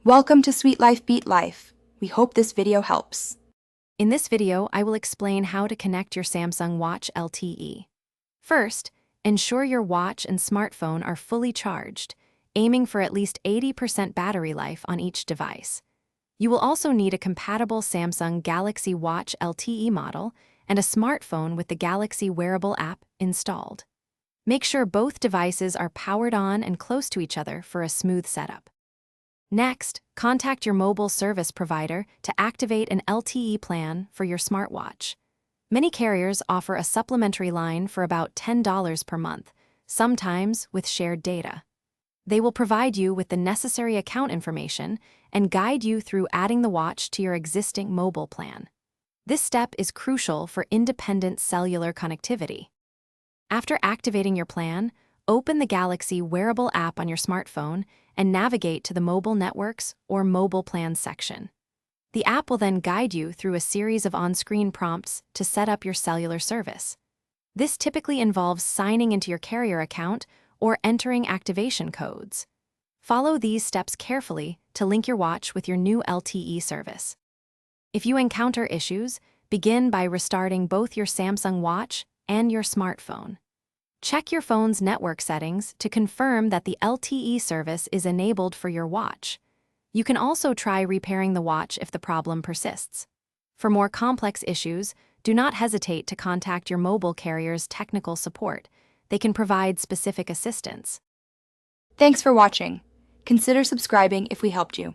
Welcome to Sweet Life Beat Life. We hope this video helps. In this video, I will explain how to connect your Samsung Watch LTE. First, ensure your watch and smartphone are fully charged, aiming for at least 80% battery life on each device. You will also need a compatible Samsung Galaxy Watch LTE model and a smartphone with the Galaxy wearable app installed. Make sure both devices are powered on and close to each other for a smooth setup. Next, contact your mobile service provider to activate an LTE plan for your smartwatch. Many carriers offer a supplementary line for about $10 per month, sometimes with shared data. They will provide you with the necessary account information and guide you through adding the watch to your existing mobile plan. This step is crucial for independent cellular connectivity. After activating your plan, open the Galaxy wearable app on your smartphone and navigate to the Mobile Networks or Mobile Plans section. The app will then guide you through a series of on-screen prompts to set up your cellular service. This typically involves signing into your carrier account or entering activation codes. Follow these steps carefully to link your watch with your new LTE service. If you encounter issues, begin by restarting both your Samsung Watch and your smartphone. Check your phone's network settings to confirm that the LTE service is enabled for your watch. You can also try repairing the watch if the problem persists. For more complex issues, do not hesitate to contact your mobile carrier's technical support. They can provide specific assistance. Thanks for watching. Consider subscribing if we helped you.